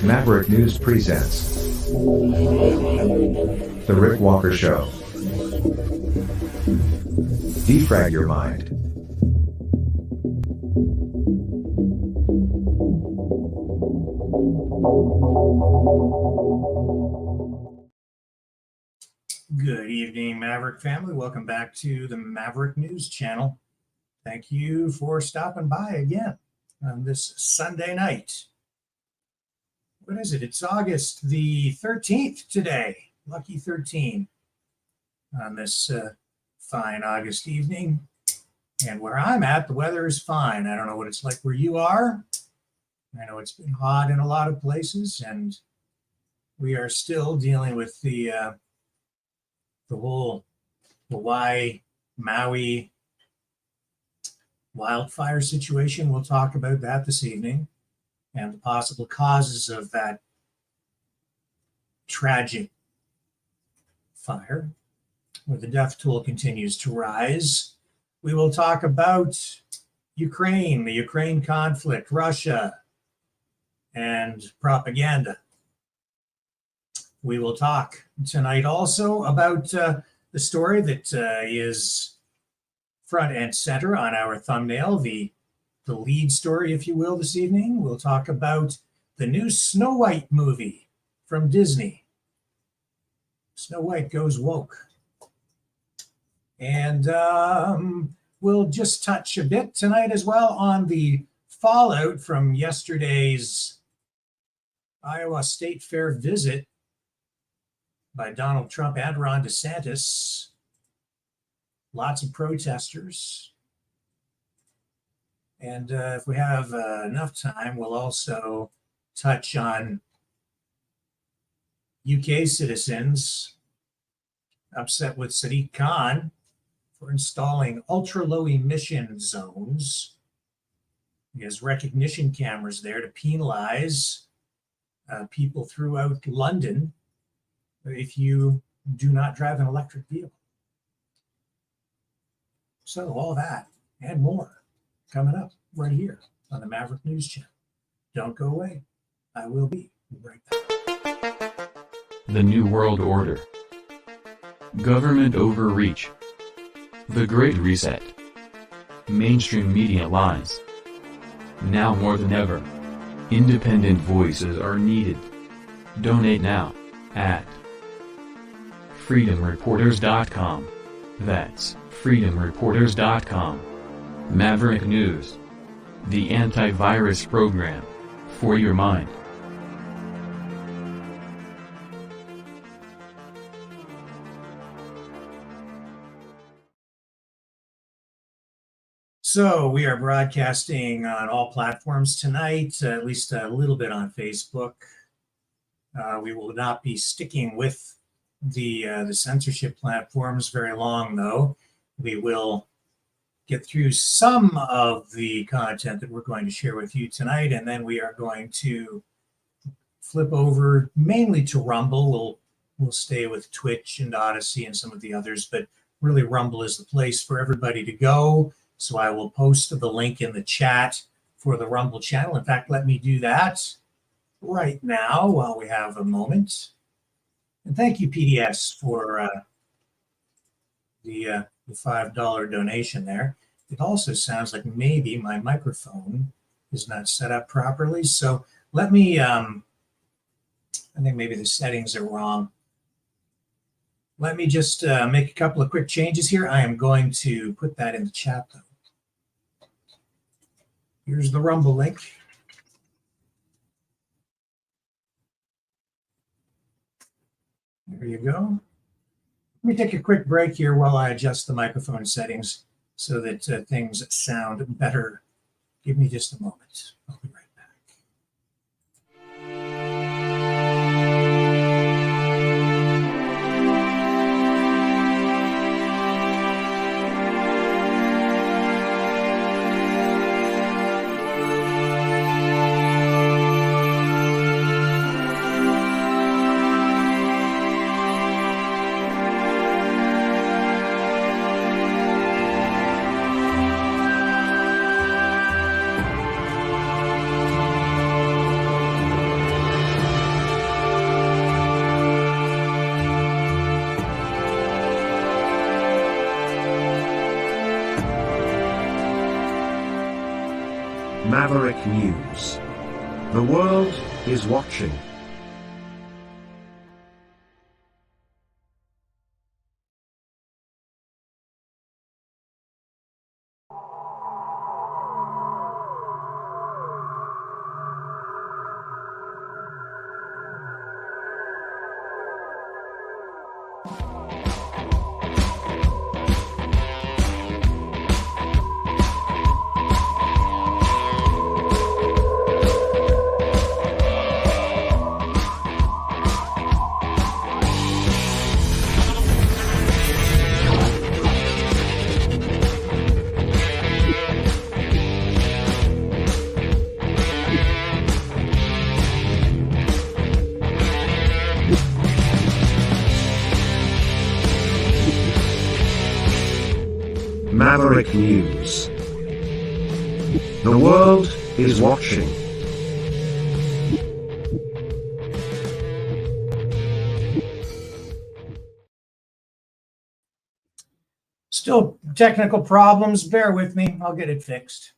Maverick News presents The Rick Walker Show. Defrag your mind. Good evening, Maverick family. Welcome back to the Maverick News channel. Thank you for stopping by again on this Sunday night. What is it? It's August the 13th today. Lucky 13 on this fine August evening. And where I'm at, the weather is fine. I don't know what it's like where you are. I know it's been hot in a lot of places, and we are still dealing with the whole Hawaii, Maui wildfire situation. We'll talk about that this evening and the possible causes of that tragic fire, where the death toll continues to rise. We will talk about Ukraine, the Ukraine conflict, Russia, and propaganda. We will talk tonight also about the story that is front and center on our thumbnail, the lead story, if you will, this evening. We'll talk about the new Snow White movie from Disney. Snow White goes woke. And we'll just touch a bit tonight as well on the fallout from yesterday's Iowa State Fair visit by Donald Trump and Ron DeSantis. Lots of protesters. And if we have enough time, we'll also touch on UK citizens upset with Sadiq Khan for installing ultra-low emission zones. He has recognition cameras there to penalize people throughout London if you do not drive an electric vehicle. So all that and more coming up right here on the Maverick News channel. Don't go away. I will be right back. The New World Order. Government overreach. The Great Reset. Mainstream media lies. Now more than ever, independent voices are needed. Donate now at freedomreporters.com. That's freedomreporters.com. Maverick News. The antivirus program for your mind. So we are broadcasting on all platforms tonight, at least a little bit on Facebook. We will not be sticking with the censorship platforms very long, though. We will get through some of the content that we're going to share with you tonight, and then we are going to flip over mainly to Rumble. We'll stay with Twitch and Odyssey and some of the others, but really Rumble is the place for everybody to go. So I will post the link in the chat for the Rumble channel. In fact, let me do that right now while we have a moment. And thank you, PDS, for the $5 donation there. It also sounds like maybe my microphone is not set up properly. So let me, I think maybe the settings are wrong. Let me just make a couple of quick changes here. I am going to put that in the chat, though. Here's the Rumble link. There you go. Let me take a quick break here while I adjust the microphone settings so that things sound better. Give me just a moment. I'll be right back. Maverick News. The world is watching. Maverick News. The world is watching. Still technical problems. Bear with me. I'll get it fixed.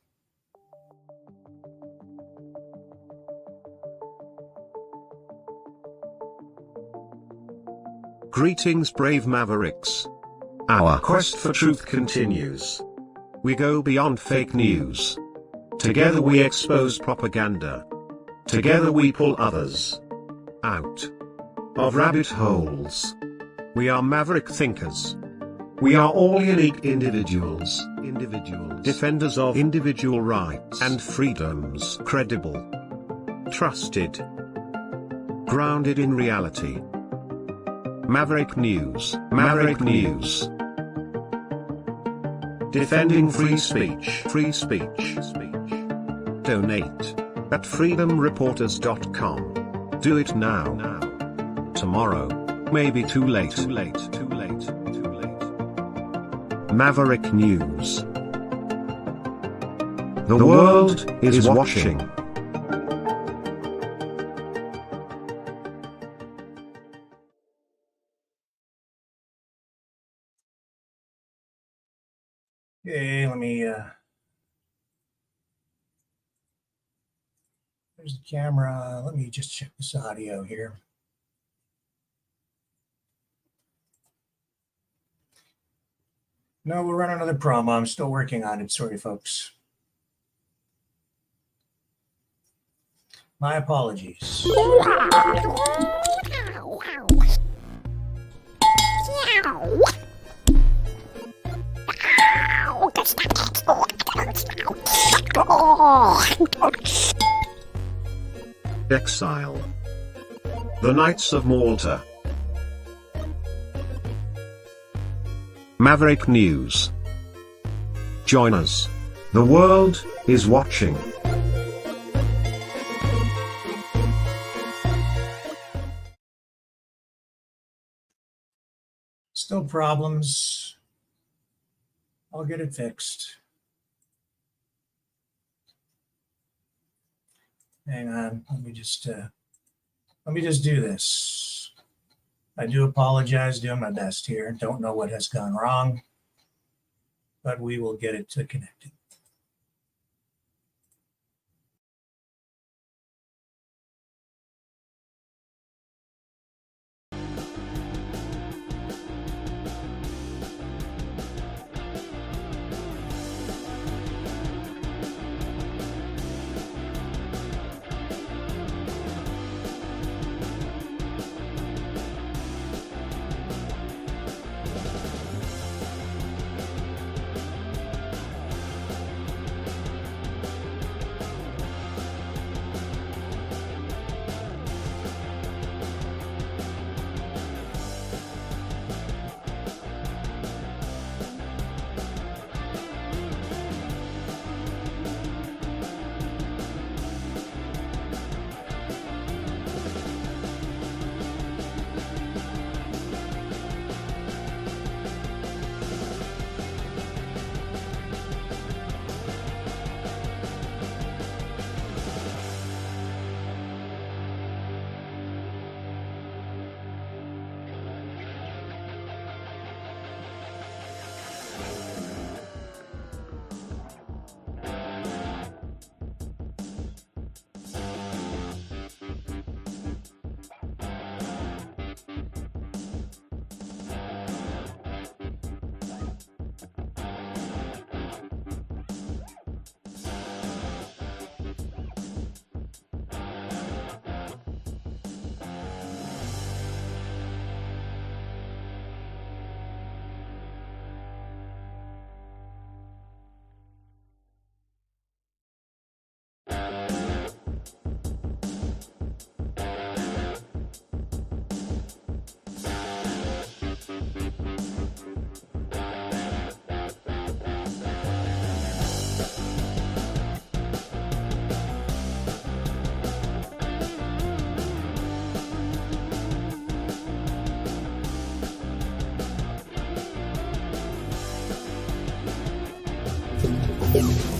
Greetings, brave Mavericks. Our quest for truth continues. We go beyond fake news. Together we expose propaganda. Together we pull others out of rabbit holes. We are maverick thinkers. We are all unique individuals, defenders of individual rights and freedoms, credible, trusted, grounded in reality. Maverick News, Maverick News. Defending free speech, free speech. Donate at freedomreporters.com. Do it now. Tomorrow may be too late. Maverick News. The world is watching. Okay, let me, there's the camera. Let me just check this audio here. No, we'll run another promo. I'm still working on it. Sorry, folks. My apologies. Exile. The Knights of Malta. Maverick News. Join us. The world is watching. Still problems. I'll get it fixed. Hang on, let me just do this. I do apologize, doing my best here. Don't know what has gone wrong, but we will get it to connected.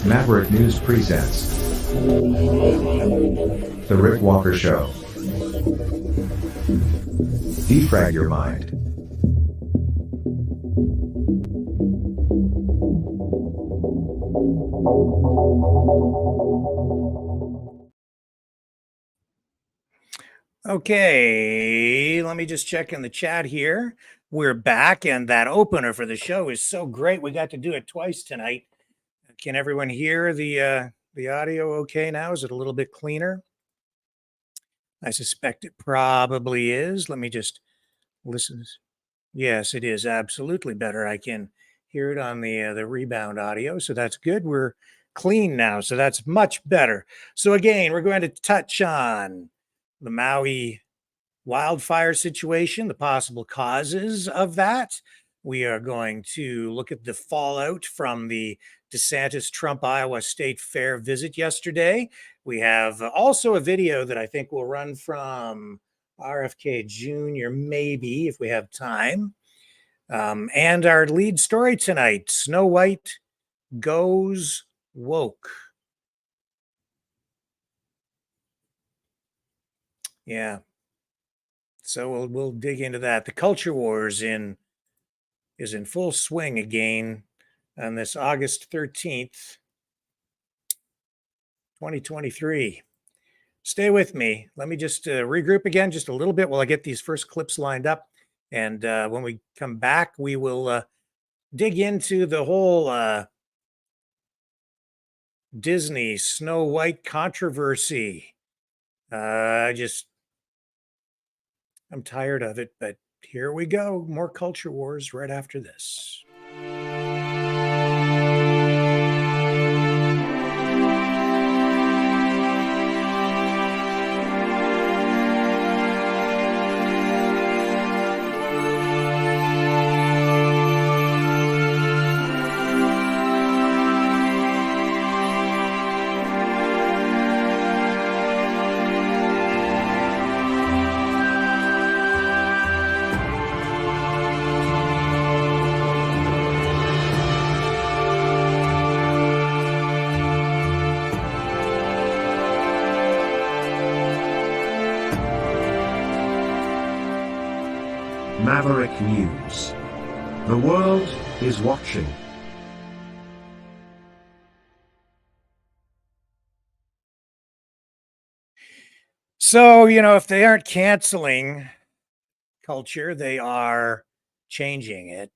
Maverick News presents The Rick Walker Show. Defrag your mind. Okay, let me just check in the chat here. We're back, and that opener for the show is so great. We got to do it twice tonight. Can everyone hear the audio okay now? Is it a little bit cleaner? I suspect it probably is. Let me just listen. Yes, it is absolutely better. I can hear it on the rebound audio, so that's good. We're clean now, so that's much better. So again, we're going to touch on the Maui wildfire situation, the possible causes of that. We are going to look at the fallout from the DesSantis Trump Iowa State Fair visit yesterday. We have also a video that I think will run from RFK Jr., maybe if we have time. And our lead story tonight, Snow White goes woke. Yeah. So we'll dig into that. The culture wars is in full swing again on this August 13th, 2023. Stay with me. Let me just regroup again just a little bit while I get these first clips lined up. And when we come back, we will dig into the whole Disney Snow White controversy. I'm tired of it, but here we go. More culture wars right after this. Maverick News. The world is watching. So, if they aren't canceling culture, they are changing it,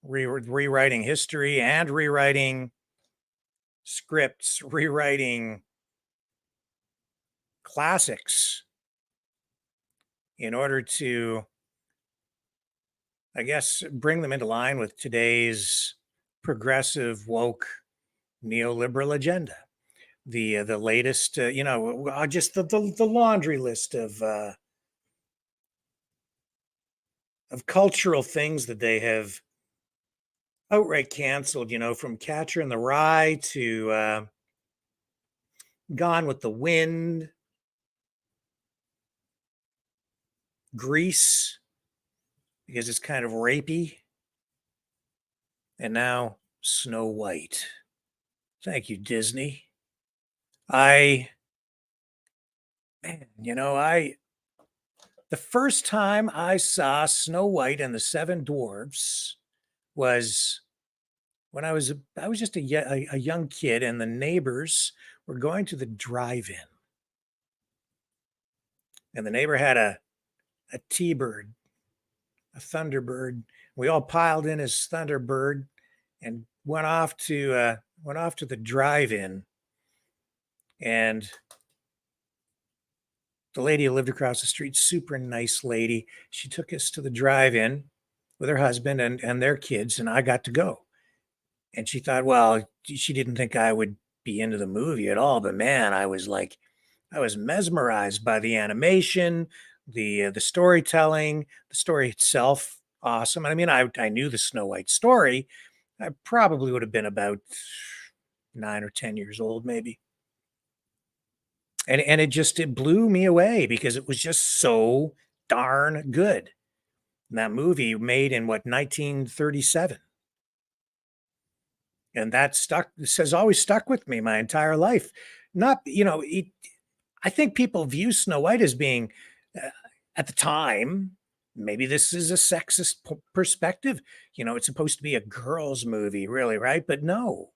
rewriting history and rewriting scripts, rewriting classics in order to, I guess, bring them into line with today's progressive, woke, neoliberal agenda. The latest, just the laundry list of cultural things that they have outright canceled. From Catcher in the Rye to Gone with the Wind, Grease, because it's kind of rapey, and now Snow White. Thank you, Disney. The first time I saw Snow White and the Seven Dwarfs was when I was just a young kid, and the neighbors were going to the drive-in, and the neighbor had a T-bird, a Thunderbird. We all piled in his Thunderbird and went off to the drive-in. And the lady who lived across the street, super nice lady, she took us to the drive-in with her husband and their kids, and I got to go. And she thought, well, she didn't think I would be into the movie at all, but man, I was mesmerized by the animation, the storytelling, the story itself, awesome. I mean, I knew the Snow White story. I probably would have been about 9 or 10 years old, maybe. And it blew me away because it was just so darn good. And that movie made in 1937. And that stuck, this has always stuck with me my entire life. Not, I think people view Snow White as being, uh, at the time, maybe this is a sexist perspective. It's supposed to be a girl's movie, really, right? But no,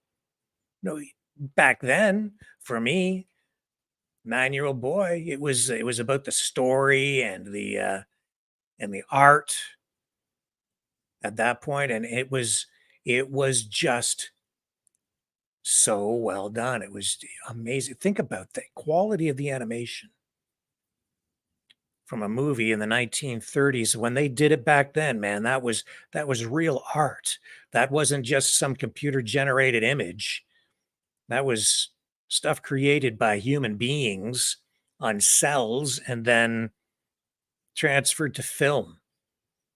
no. Back then, for me, 9-year-old boy, it was about the story and the art at that point, and it was just so well done. It was amazing. Think about the quality of the animation from a movie in the 1930s when they did it back then, man. That was real art. That wasn't just some computer generated image. That was stuff created by human beings on cells and then transferred to film,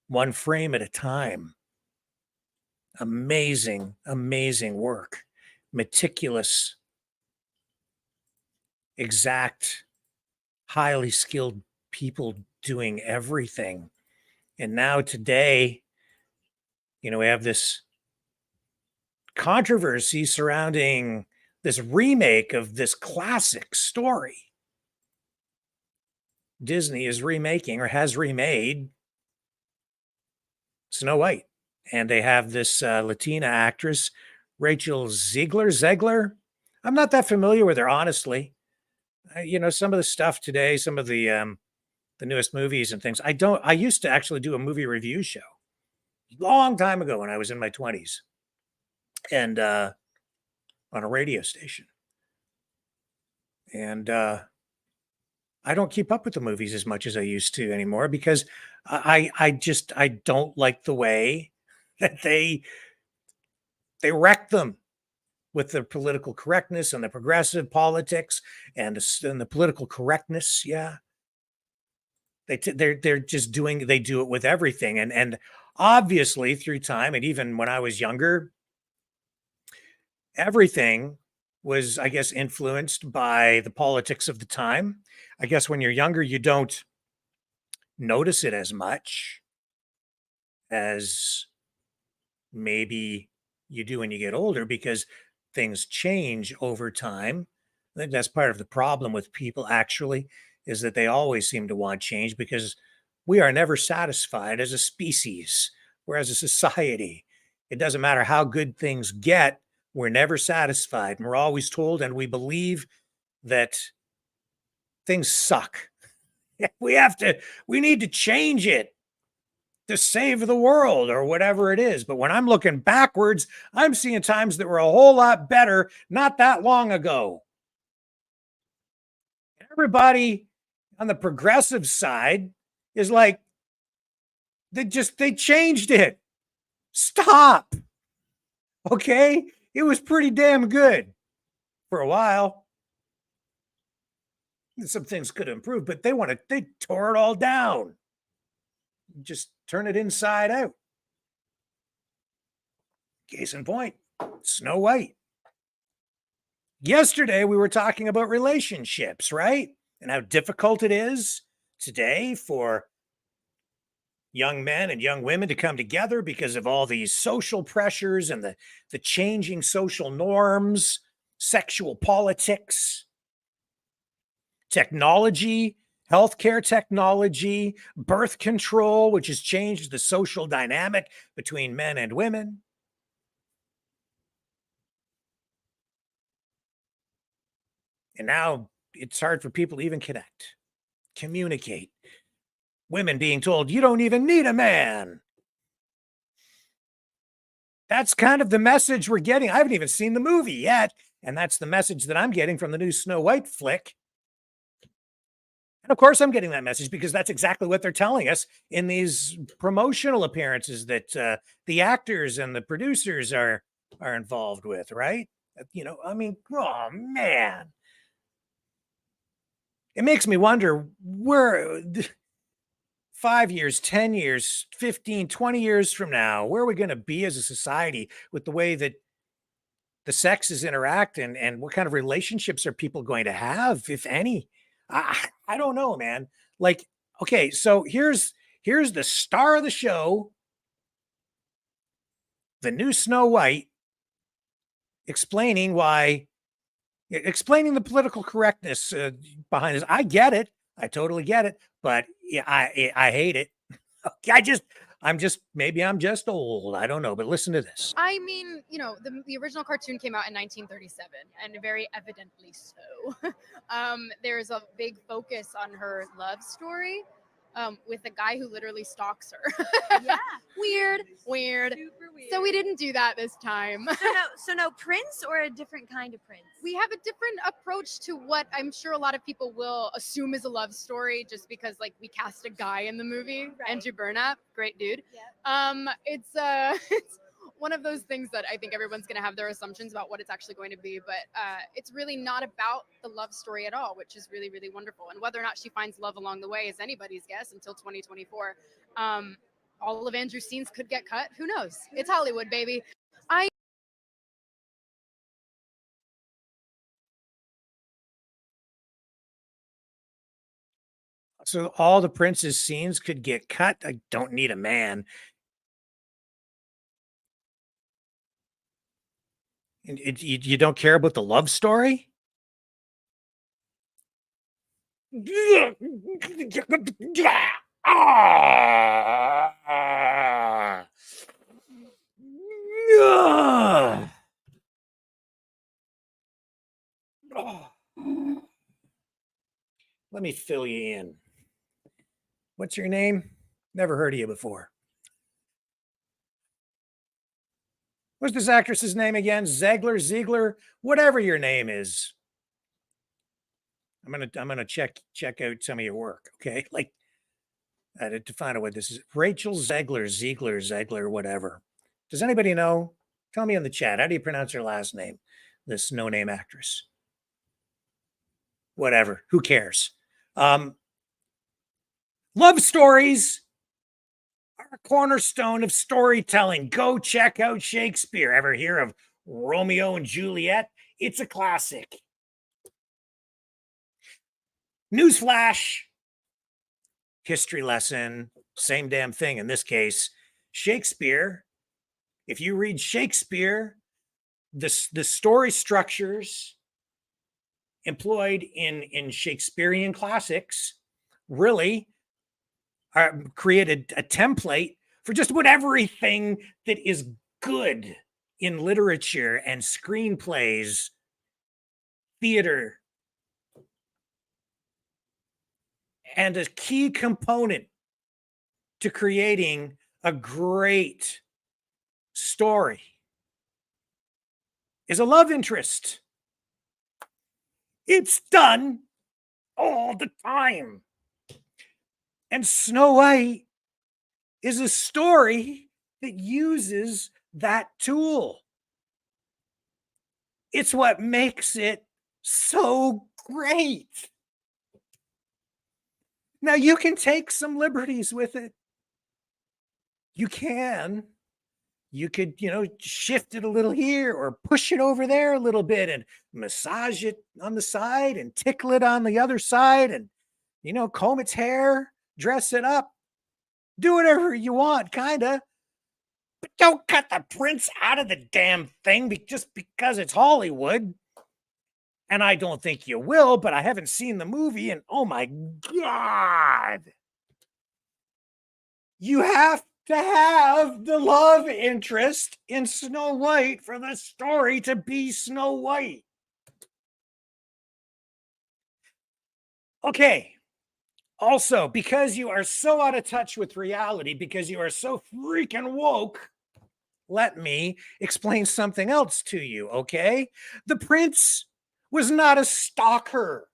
one frame at a time. Amazing, amazing work. Meticulous, exact, highly skilled people doing everything. And now today, we have this controversy surrounding this remake of this classic story. Disney is remaking or has remade Snow White. And they have this Latina actress, Rachel Zegler. I'm not that familiar with her, honestly. Some of the stuff today, some of the newest movies and things. I used to actually do a movie review show long time ago when I was in my 20s and on a radio station. And I don't keep up with the movies as much as I used to anymore because I don't like the way that they wreck them with the political correctness and the progressive politics and the political correctness. Yeah, they're just they do it with everything, and obviously through time, and even when I was younger, everything was, I guess, influenced by the politics of the time. I guess when you're younger, you don't notice it as much as maybe you do when you get older because things change over time. I think that's part of the problem with people actually is that they always seem to want change because we are never satisfied as a species or as a society. It doesn't matter how good things get, we're never satisfied. And we're always told and we believe that things suck. We need to change it to save the world or whatever it is. But when I'm looking backwards, I'm seeing times that were a whole lot better not that long ago. Everybody on the progressive side is like, they changed it. Stop. Okay. It was pretty damn good for a while. Some things could improve, but they tore it all down. Just turn it inside out. Case in point, Snow White. Yesterday, we were talking about relationships, right? And how difficult it is today for young men and young women to come together because of all these social pressures and the changing social norms, sexual politics, technology, healthcare technology, birth control, which has changed the social dynamic between men and women. And now it's hard for people to even connect, communicate. Women being told, you don't even need a man. That's kind of the message we're getting. I haven't even seen the movie yet. And that's the message that I'm getting from the new Snow White flick. And of course, I'm getting that message because that's exactly what they're telling us in these promotional appearances that the actors and the producers are involved with, right? I mean, oh man. It makes me wonder where 5 years, 10 years, 15, 20 years from now, where are we going to be as a society with the way that the sexes interact and what kind of relationships are people going to have, if any? I don't know, man. Like, okay, so here's the star of the show, the new Snow White, explaining the political correctness behind this. I get it. I totally get it. But yeah, I hate it. Maybe I'm just old. I don't know. But listen to this. I mean, you know, the original cartoon came out in 1937, and very evidently so. There's a big focus on her love story with a guy who literally stalks her. Yeah. Weird. Super weird. So we didn't do that this time. So no Prince, or a different kind of Prince? We have a different approach to what I'm sure a lot of people will assume is a love story, just because like we cast a guy in the movie, Right. Andrew Burnap, great dude. Yep. It's it's one of those things that I think everyone's going to have their assumptions about what it's actually going to be, but it's really not about the love story at all, which is really, really wonderful. And whether or not she finds love along the way is anybody's guess until 2024. All of Andrew's scenes could get cut. Who knows? It's Hollywood, baby. So all the Prince's scenes could get cut. I don't need a man. And you don't care about the love story? Let me fill you in. What's your name? Never heard of you before. What's this actress's name again? Ziegler, whatever your name is. I'm gonna check out some of your work, okay? Like, to find out what this is. Rachel Ziegler, whatever. Does anybody know? Tell me in the chat. How do you pronounce her last name? This no-name actress. Whatever. Who cares? Love stories are a cornerstone of storytelling. Go check out Shakespeare. Ever hear of Romeo and Juliet? It's a classic. Newsflash. History lesson. Same damn thing in this case. Shakespeare. If you read Shakespeare, the story structures employed in Shakespearean classics really created a template for just about everything that is good in literature and screenplays, theater. And a key component to creating a great story is a love interest. It's done all the time. And Snow White is a story that uses that tool. It's what makes it so great. Now, you can take some liberties with it. You can. You could, shift it a little here or push it over there a little bit and massage it on the side and tickle it on the other side and, comb its hair, dress it up, do whatever you want, kind of. But don't cut the Prince out of the damn thing just because it's Hollywood. And I don't think you will, but I haven't seen the movie, and oh my God. You have to have the love interest in Snow White for the story to be Snow White. Okay. Also, because you are so out of touch with reality, because you are so freaking woke, let me explain something else to you, okay? The Prince was not a stalker.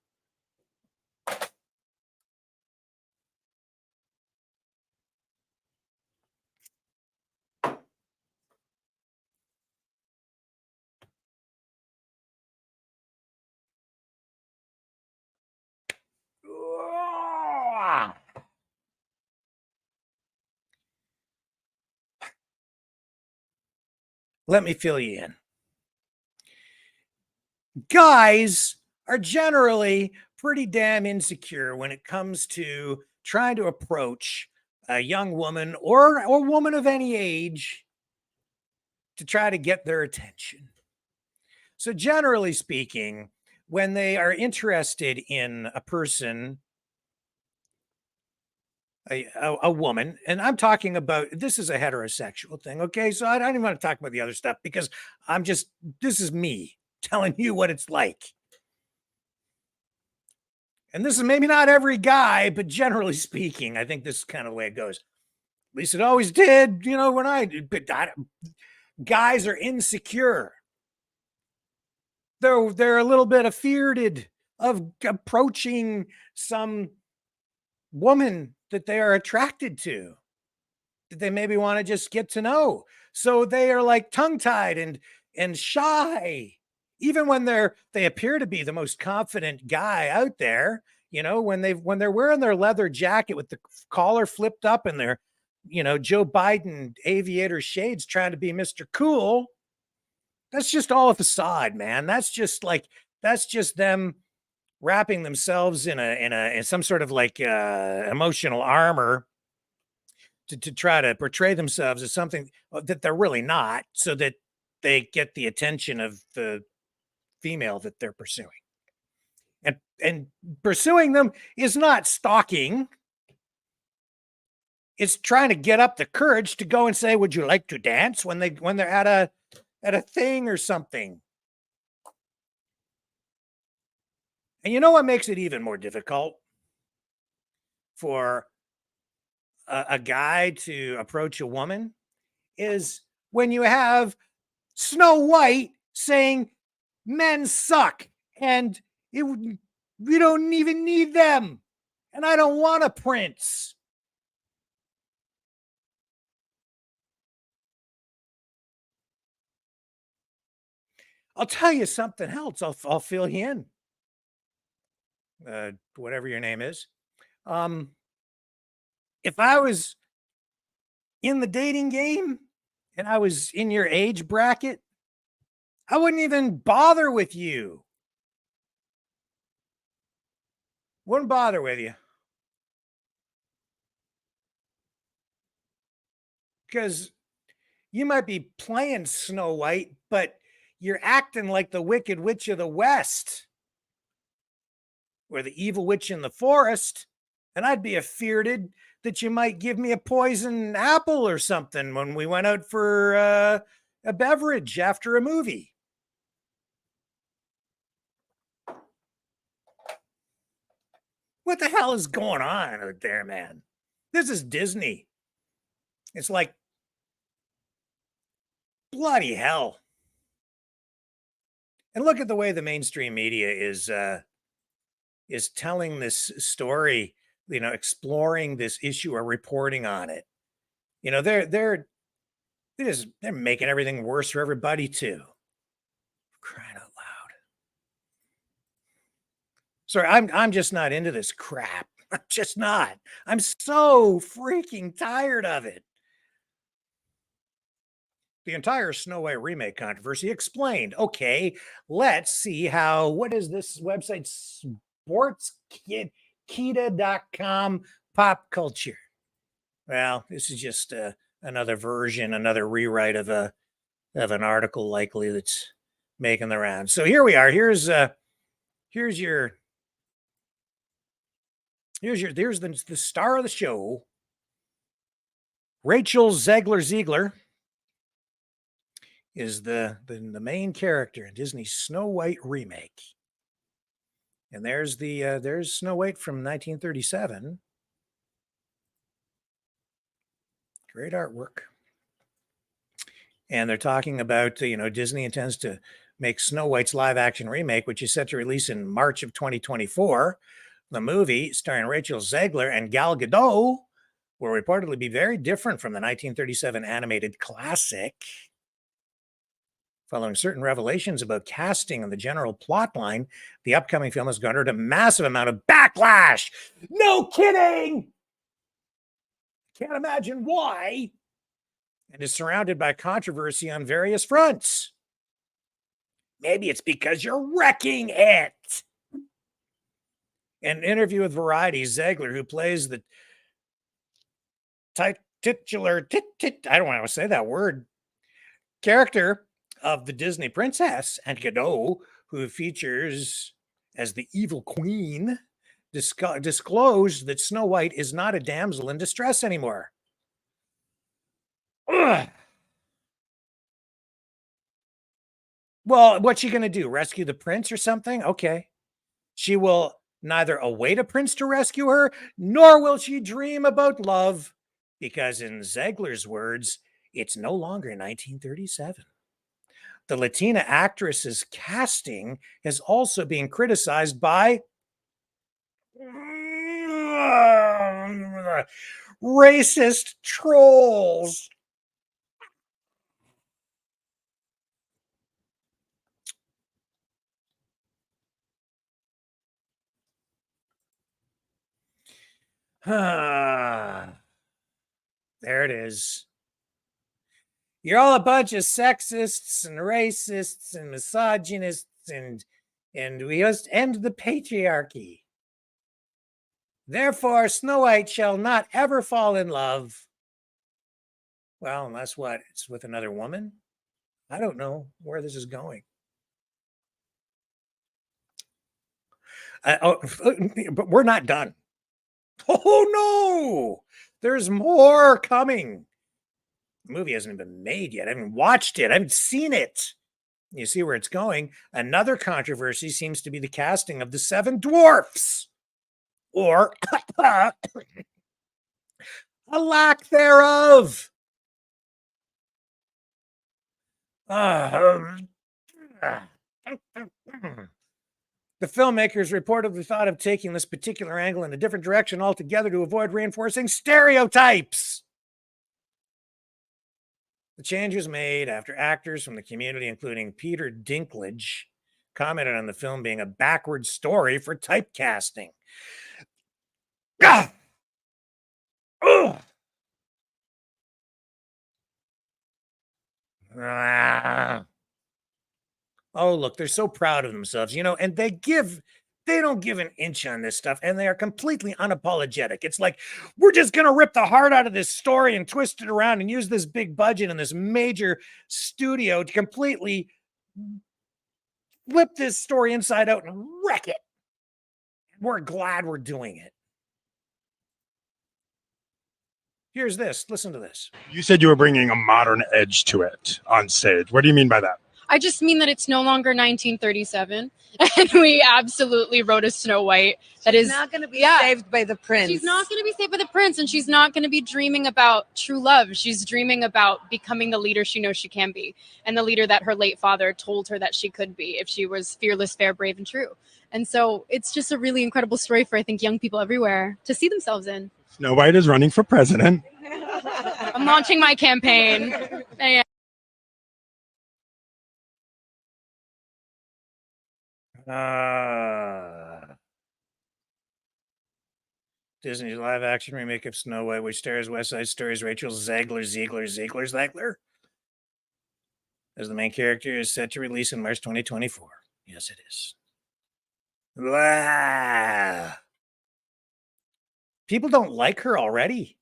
Let me fill you in. Guys are generally pretty damn insecure when it comes to trying to approach a young woman or woman of any age to try to get their attention. So generally speaking, when they are interested in a person, a woman, and I'm talking about, this is a heterosexual thing, okay? So I don't even want to talk about the other stuff because this is me telling you what it's like. And this is maybe not every guy, but generally speaking, I think this is kind of the way it goes. At least it always did, when guys are insecure. They're a little bit afeared of approaching some woman that they are attracted to, that they maybe want to just get to know. So they are like tongue-tied and shy, even when they appear to be the most confident guy out there. When they're wearing their leather jacket with the collar flipped up and their Joe Biden aviator shades, trying to be Mr. Cool. That's just all a facade, man. That's just them wrapping themselves in some sort of like emotional armor to try to portray themselves as something that they're really not, so that they get the attention of the female that they're pursuing. And pursuing them is not stalking. It's trying to get up the courage to go and say, "Would you like to dance?" when they're at a thing or something. And you know what makes it even more difficult for a guy to approach a woman is when you have Snow White saying men suck and we don't even need them, and I don't want a prince. I'll tell you something else. I'll fill you in. Whatever your name is. If I was in the dating game and I was in your age bracket, I wouldn't even bother with you. Wouldn't bother with you. Because you might be playing Snow White, but you're acting like the Wicked Witch of the West, or the evil witch in the forest, and I'd be afeared that you might give me a poison apple or something when we went out for a beverage after a movie. What the hell is going on out there, man? This is Disney. It's like, bloody hell. And look at the way the mainstream media is telling this story, exploring this issue or reporting on it. They're making everything worse for everybody too. Crying out loud. Sorry, I'm just not into this crap. I'm just not. I'm so freaking tired of it. The entire Snow White remake controversy explained. Okay, let's see what is this website? Sportskita.com pop culture. Well, this is just another version, another rewrite of an article likely that's making the rounds. So here we are. Here's the star of the show, Rachel Ziegler is the main character in Disney's Snow White remake. And there's Snow White from 1937. Great artwork. And they're talking about, Disney intends to make Snow White's live action remake, which is set to release in March of 2024. The movie, starring Rachel Ziegler and Gal Gadot, will reportedly be very different from the 1937 animated classic. Following certain revelations about casting and the general plot line, the upcoming film has garnered a massive amount of backlash. No kidding! Can't imagine why. And is surrounded by controversy on various fronts. Maybe it's because you're wrecking it. In an interview with Variety, Ziegler, who plays the titular, I don't want to say that word, character of the Disney princess and Godot, who features as the evil queen, disclosed that Snow White is not a damsel in distress anymore. Ugh. Well, what's she going to do? Rescue the prince or something? Okay. She will neither await a prince to rescue her, nor will she dream about love, because in Ziegler's words, it's no longer 1937. The Latina actress's casting is also being criticized by racist trolls. There it is. You're all a bunch of sexists and racists and misogynists, and we must end the patriarchy. Therefore, Snow White shall not ever fall in love. Well, unless what? It's with another woman? I don't know where this is going. But we're not done. Oh, no! There's more coming. The movie hasn't been made yet. I haven't watched it. I haven't seen it. You see where it's going. Another controversy seems to be the casting of the Seven Dwarfs, or a lack thereof. The filmmakers reportedly thought of taking this particular angle in a different direction altogether to avoid reinforcing stereotypes. The change was made after actors from the community, including Peter Dinklage, commented on the film being a backward story for typecasting. Ah! Ugh! Ah! Oh, look, they're so proud of themselves, and they don't give an inch on this stuff, and they are completely unapologetic. It's like, we're just going to rip the heart out of this story and twist it around and use this big budget and this major studio to completely flip this story inside out and wreck it. We're glad we're doing it. Here's this. Listen to this. You said you were bringing a modern edge to it on stage. What do you mean by that? I just mean that it's no longer 1937, and we absolutely wrote a Snow White that is not going to be yeah. saved by the prince. She's not going to be saved by the prince, and she's not going to be dreaming about true love. She's dreaming about becoming the leader she knows she can be, and the leader that her late father told her that she could be if she was fearless, fair, brave, and true. And so it's just a really incredible story for, I think, young people everywhere to see themselves in. Snow White is running for president. I'm launching my campaign. Yeah. Disney's live action remake of Snow White, which stars West Side Story's Rachel Ziegler as the main character, is set to release in March 2024. Yes, it is. Blah. People don't like her already.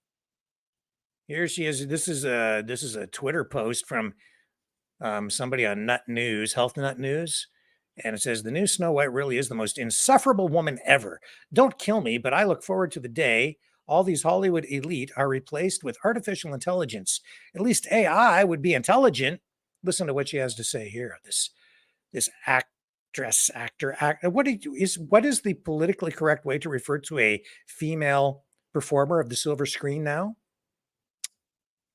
Here she is. This is a Twitter post from somebody on Health Nut News. And it says, the new Snow White really is the most insufferable woman ever. Don't kill me, but I look forward to the day all these Hollywood elite are replaced with artificial intelligence. At least AI would be intelligent. Listen to what she has to say here. This actor. What is the politically correct way to refer to a female performer of the silver screen now?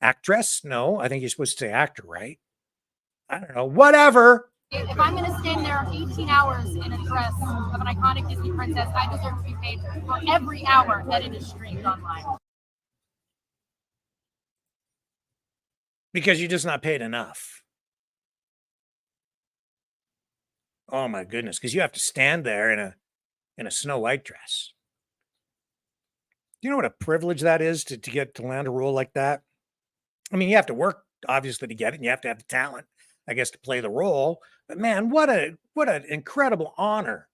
Actress? No, I think you're supposed to say actor, right? I don't know. Whatever. If I'm going to stand there 18 hours in a dress of an iconic Disney princess, I deserve to be paid for every hour that it is streamed online. Because you're just not paid enough. Oh my goodness, because you have to stand there in a Snow White dress. Do you know what a privilege that is to get to land a role like that? I mean, you have to work, obviously, to get it, and you have to have the talent, I guess, to play the role. But man, what an incredible honor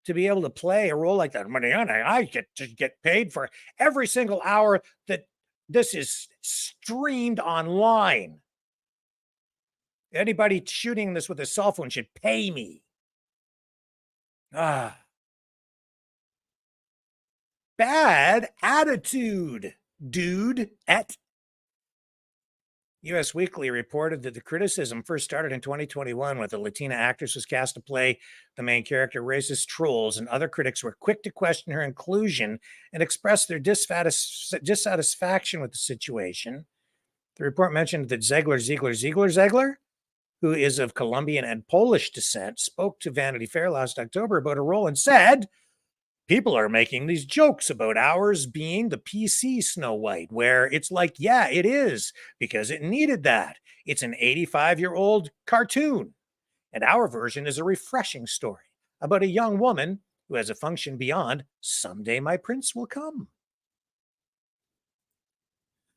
to be able to play a role like that. I get to get paid for every single hour that this is streamed online. Anybody shooting this with a cell phone should pay me. Bad attitude, dude. US Weekly reported that the criticism first started in 2021 when the Latina actress was cast to play the main character. Racist trolls and other critics were quick to question her inclusion and express their dissatisfaction with the situation. The report mentioned that Ziegler, who is of Colombian and Polish descent, spoke to Vanity Fair last October about her role and said, people are making these jokes about ours being the PC Snow White, where it's like, yeah, it is, because it needed that. It's an 85-year-old cartoon. And our version is a refreshing story about a young woman who has a function beyond someday my prince will come.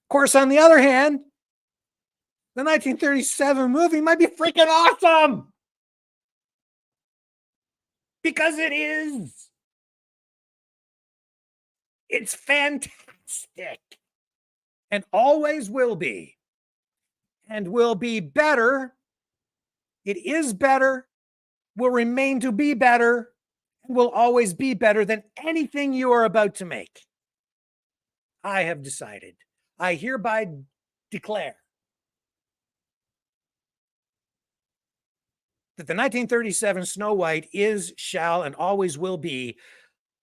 Of course, on the other hand, the 1937 movie might be freaking awesome. Because it is. It's fantastic and always will be, and will be better. It is better, will remain to be better, and will always be better than anything you are about to make. I have decided. I hereby declare that the 1937 Snow White is, shall, and always will be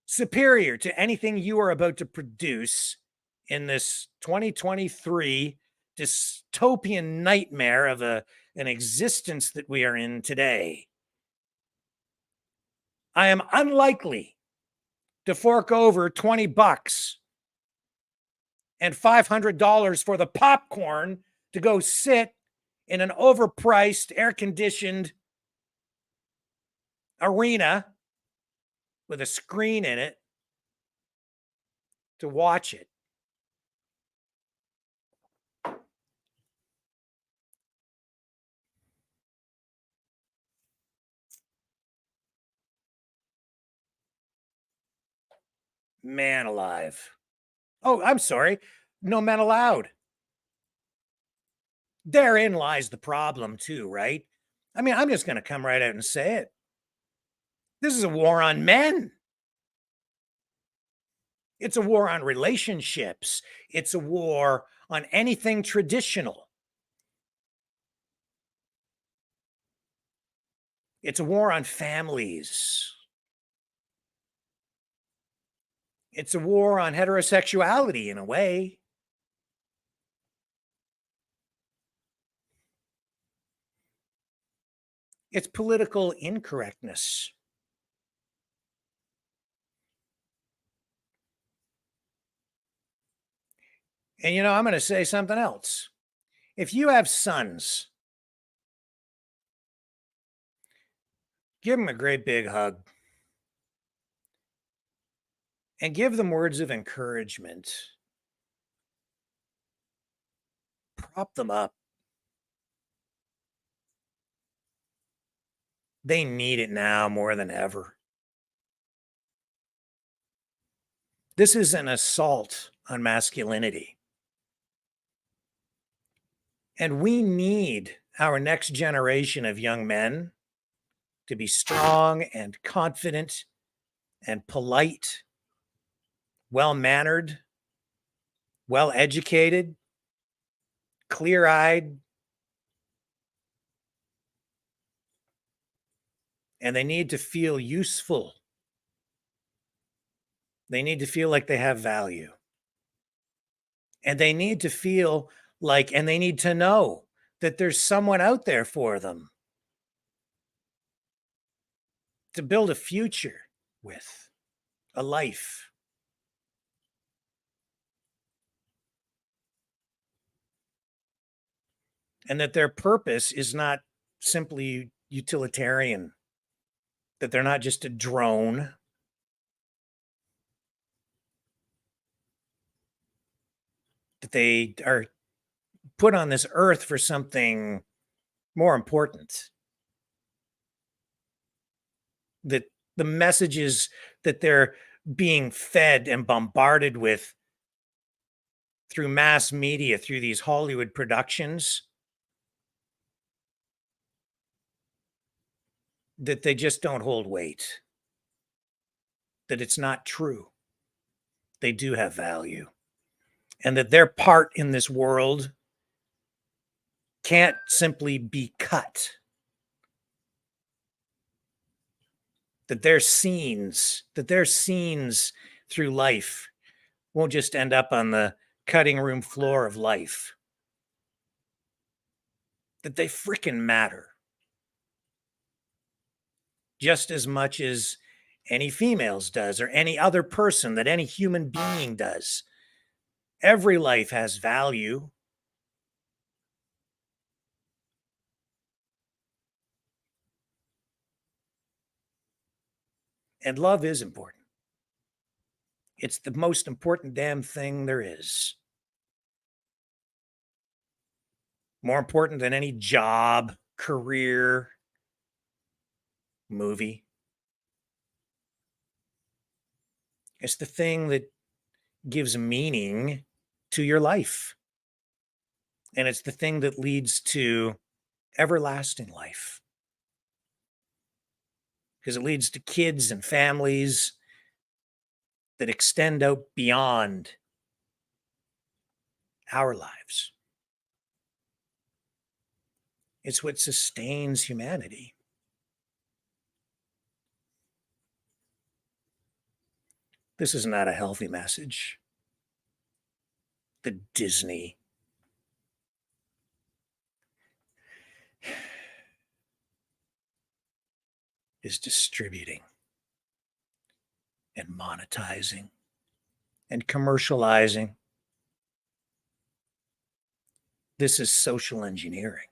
superior to anything you are about to produce in this 2023 dystopian nightmare of an existence that we are in today. I am unlikely to fork over $20 and $500 for the popcorn to go sit in an overpriced, air-conditioned arena with a screen in it to watch it. Man alive. Oh, I'm sorry. No men allowed. Therein lies the problem too, right? I mean, I'm just going to come right out and say it. This is a war on men. It's a war on relationships. It's a war on anything traditional. It's a war on families. It's a war on heterosexuality in a way. It's political incorrectness. And I'm going to say something else. If you have sons, give them a great big hug and give them words of encouragement. Prop them up. They need it now more than ever. This is an assault on masculinity. And we need our next generation of young men to be strong and confident and polite, well-mannered, well-educated, clear-eyed, and they need to feel useful. They need to feel like they have value. And they need to feel like, and they need to know that there's someone out there for them to build a future with, a life. And that their purpose is not simply utilitarian, that they're not just a drone. That they are put on this earth for something more important. That the messages that they're being fed and bombarded with through mass media, through these Hollywood productions, that they just don't hold weight, that it's not true. They do have value, and that their part in this world can't simply be cut. That their scenes through life won't just end up on the cutting room floor of life. That they freaking matter just as much as any females does, or any other person, that any human being does. Every life has value. And love is important. It's the most important damn thing there is. More important than any job, career, movie. It's the thing that gives meaning to your life. And it's the thing that leads to everlasting life. Because it leads to kids and families that extend out beyond our lives. It's what sustains humanity. This is not a healthy message that Disney is distributing and monetizing and commercializing. This is social engineering.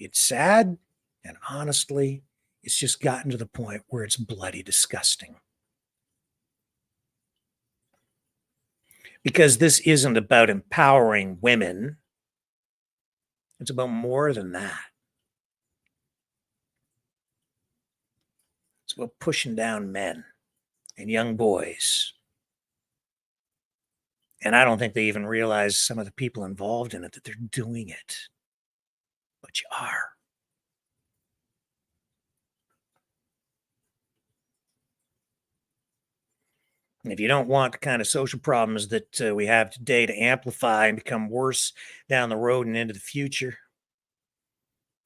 It's sad, and honestly, it's just gotten to the point where it's bloody disgusting. Because this isn't about empowering women. It's about more than that. It's about pushing down men and young boys. And I don't think they even realize, some of the people involved in it, that they're doing it. But you are. And if you don't want the kind of social problems that we have today to amplify and become worse down the road and into the future,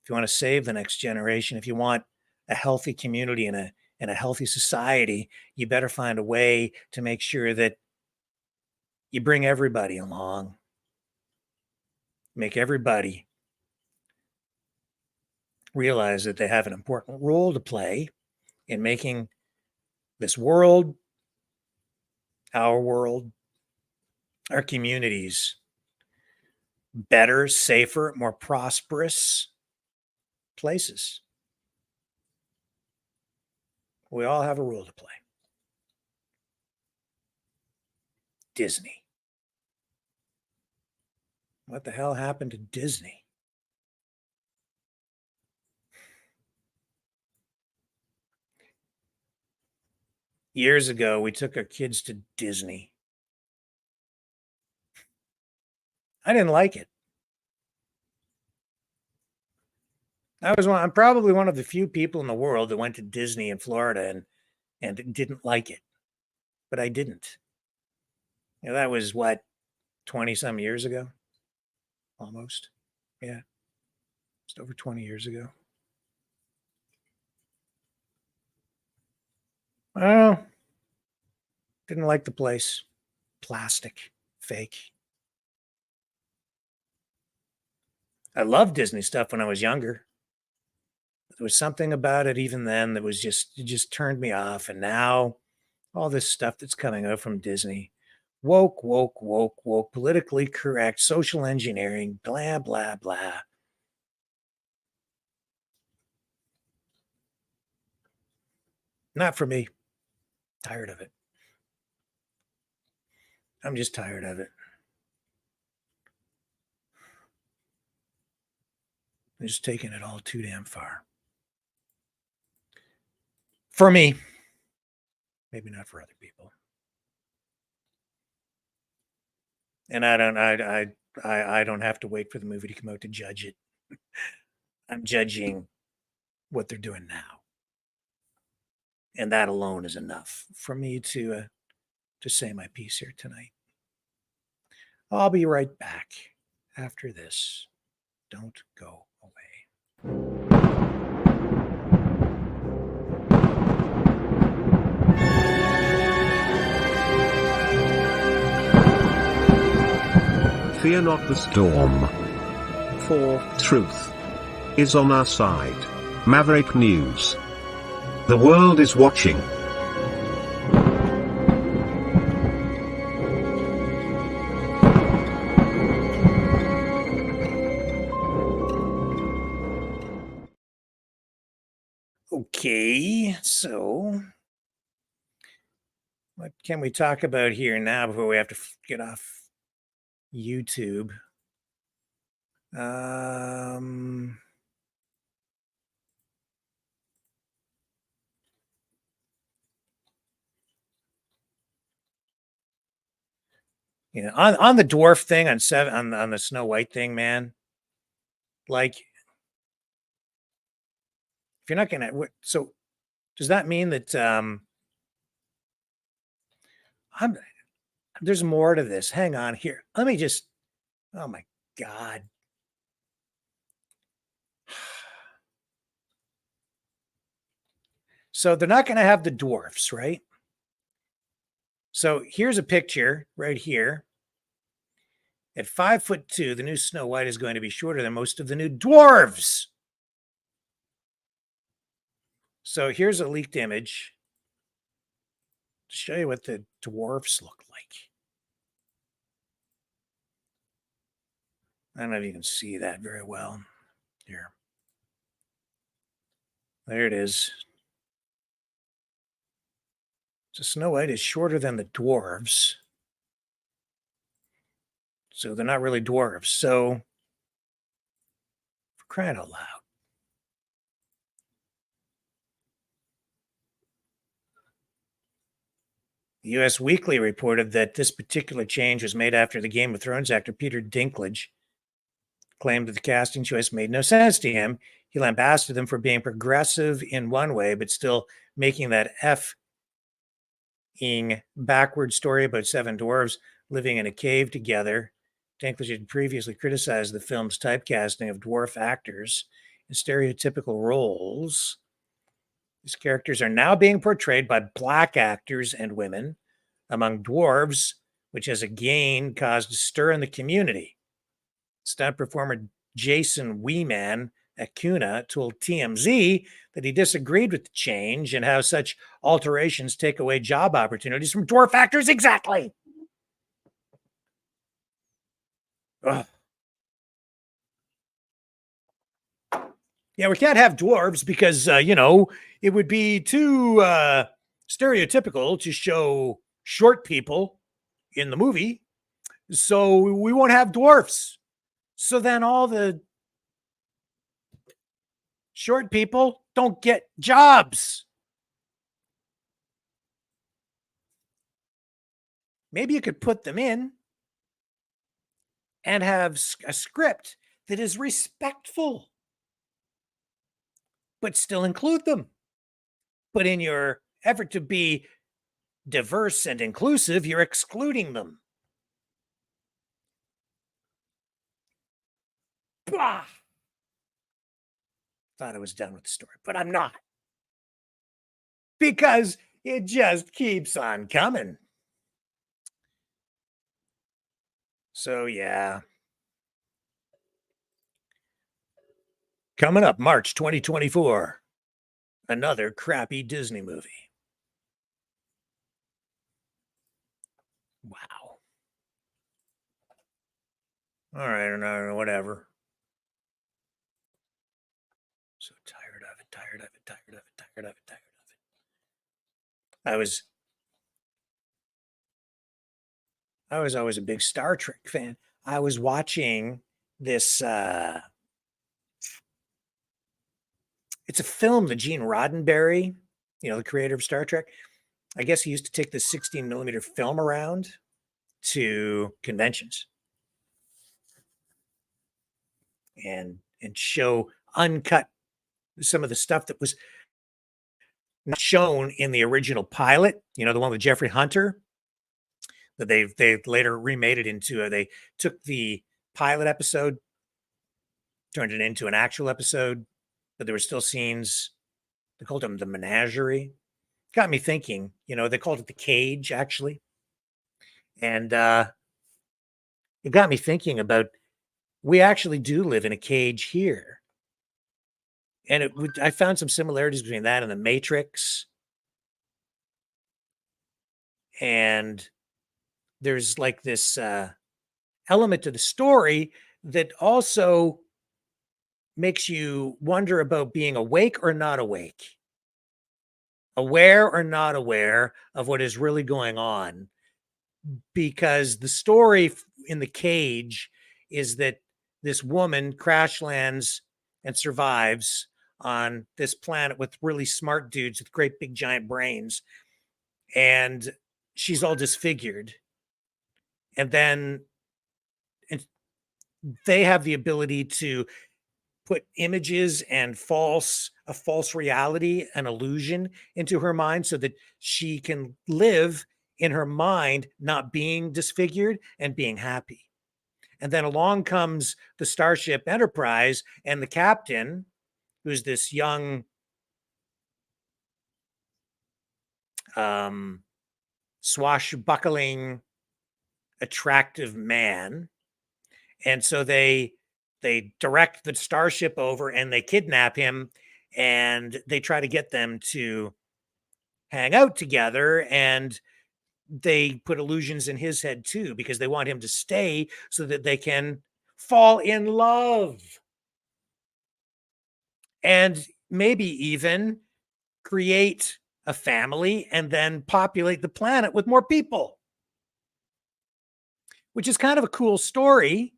if you want to save the next generation, if you want a healthy community and a healthy society, you better find a way to make sure that you bring everybody along. Make everybody realize that they have an important role to play in making this world, our communities better, safer, more prosperous places. We all have a role to play. Disney. What the hell happened to Disney? Years ago, we took our kids to Disney. I didn't like it. I'm probably one of the few people in the world that went to Disney in Florida and didn't like it. But I didn't. That was what, 20 some years ago? Almost. Yeah. Just over 20 years ago. Well, didn't like the place. Plastic, fake. I loved Disney stuff when I was younger. There was something about it even then that was it just turned me off. And now all this stuff that's coming out from Disney, woke, politically correct, social engineering, blah, blah, blah. Not for me. Tired of it. I'm just tired of it. I'm just taking it all too damn far. For me. Maybe not for other people. And I I don't have to wait for the movie to come out to judge it. I'm judging what they're doing now. And that alone is enough for me to say my piece here tonight. I'll be right back after this. Don't go away. Fear not the storm, for truth is on our side. Maverick News. The world is watching. Okay, so what can we talk about here now before we have to get off YouTube? You know, on the dwarf thing, on the Snow White thing, man. Like, if you're not gonna, so does that mean that there's more to this? Hang on here. Let me just. Oh my God. So they're not going to have the dwarfs, right? So here's a picture right here. At 5'2", the new Snow White is going to be shorter than most of the new dwarves. So here's a leaked image to show you what the dwarfs look like. I don't know if you can see that very well. Here. There it is. So Snow White is shorter than the dwarves. So they're not really dwarves. So for crying out loud. The U.S. Weekly reported that this particular change was made after the Game of Thrones actor Peter Dinklage claimed that the casting choice made no sense to him. He lambasted them for being progressive in one way, but still making that F-ing backward story about 7 dwarves living in a cave together. Dinklage had previously criticized the film's typecasting of dwarf actors in stereotypical roles. These characters are now being portrayed by black actors and women among dwarves, which has again caused a stir in the community. Stunt performer Jason Weeman Acuna told TMZ that he disagreed with the change and how such alterations take away job opportunities from dwarf actors. Exactly. Ugh. Yeah, we can't have dwarves because, it would be too stereotypical to show short people in the movie. So we won't have dwarfs. So then all the short people don't get jobs. Maybe you could put them in and have a script that is respectful, but still include them. But in your effort to be diverse and inclusive, you're excluding them. Bah! Thought I was done with the story, but I'm not. Because it just keeps on coming. So, yeah. Coming up, March 2024. Another crappy Disney movie. Wow. All right, no, whatever. So tired of it. I was always a big Star Trek fan. I was watching this, it's a film that Gene Roddenberry, the creator of Star Trek, I guess he used to take the 16 millimeter film around to conventions. and show uncut some of the stuff that was not shown in the original pilot, the one with Jeffrey Hunter, that they later remade it into. They took the pilot episode, turned it into an actual episode, but there were still scenes. They called them the menagerie. Got me thinking. They called it the cage, actually, and it got me thinking about, we actually do live in a cage here. And I found some similarities between that and the Matrix. And there's like this element to the story that also makes you wonder about being awake or not awake, aware or not aware of what is really going on. Because the story in the cage is that this woman crash lands and survives on this planet with really smart dudes with great big giant brains, and she's all disfigured. And then they have the ability to put images and a false reality, an illusion into her mind, so that she can live in her mind, not being disfigured and being happy. And then along comes the Starship Enterprise, and the captain, who's this young swashbuckling, attractive man. And so they direct the starship over and they kidnap him, and they try to get them to hang out together, and they put illusions in his head too, because they want him to stay so that they can fall in love and maybe even create a family and then populate the planet with more people, which is kind of a cool story.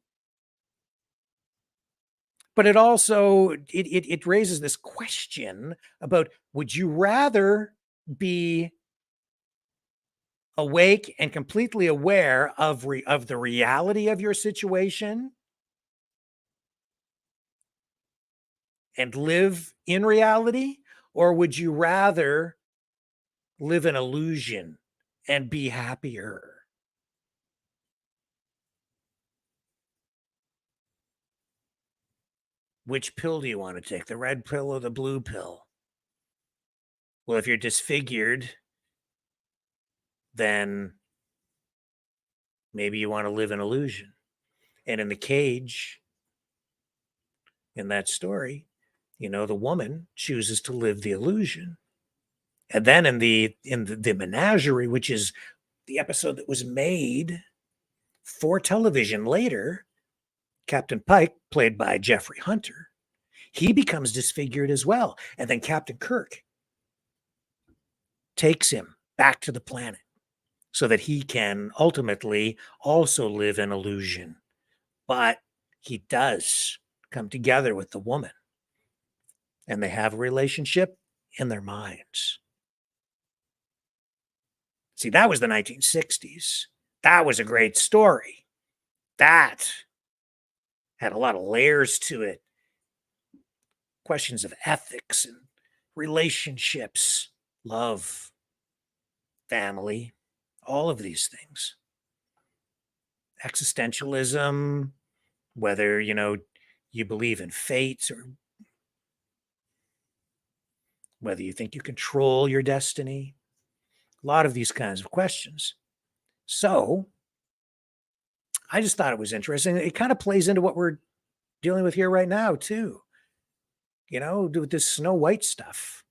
But it also it raises this question about, would you rather be awake and completely aware of the reality of your situation and live in reality, or would you rather live in illusion and be happier? Which pill do you want to take, the red pill or the blue pill? Well, if you're disfigured, then maybe you want to live in illusion. And in the cage, in that story, the woman chooses to live the illusion. And then in the menagerie, which is the episode that was made for television later, Captain Pike, played by Jeffrey Hunter, he becomes disfigured as well. And then Captain Kirk takes him back to the planet so that he can ultimately also live in illusion. But he does come together with the woman, and they have a relationship in their minds. See, that was the 1960s. That was a great story. That had a lot of layers to it. Questions of ethics and relationships, love, family, all of these things. Existentialism, whether, you believe in fate, or whether you think you control your destiny. A lot of these kinds of questions. So I just thought it was interesting. It kind of plays into what we're dealing with here right now, too. With this Snow White stuff.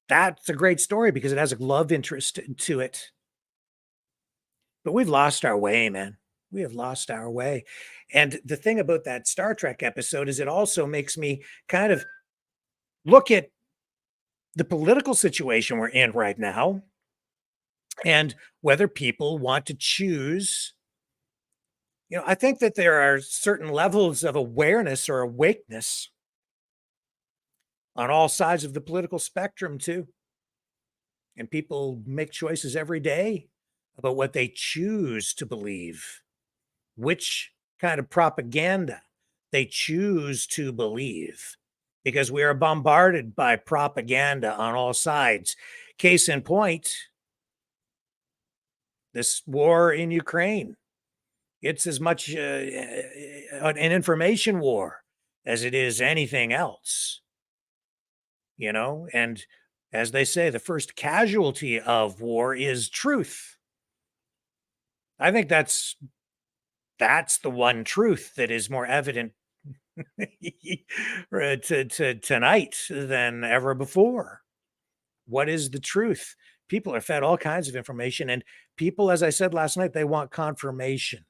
That's a great story because it has a love interest to it. But we've lost our way, man. We have lost our way. And the thing about that Star Trek episode is it also makes me kind of look at the political situation we're in right now and whether people want to choose. I think that there are certain levels of awareness or awakeness on all sides of the political spectrum too. And people make choices every day about what they choose to believe, which kind of propaganda they choose to believe, because we are bombarded by propaganda on all sides. Case in point, this war in Ukraine. It's as much an information war as it is anything else, and as they say, the first casualty of war is truth. I think that's the one truth that is more evident to tonight than ever before. What is the truth? People are fed all kinds of information, and people, as I said last night, they want confirmation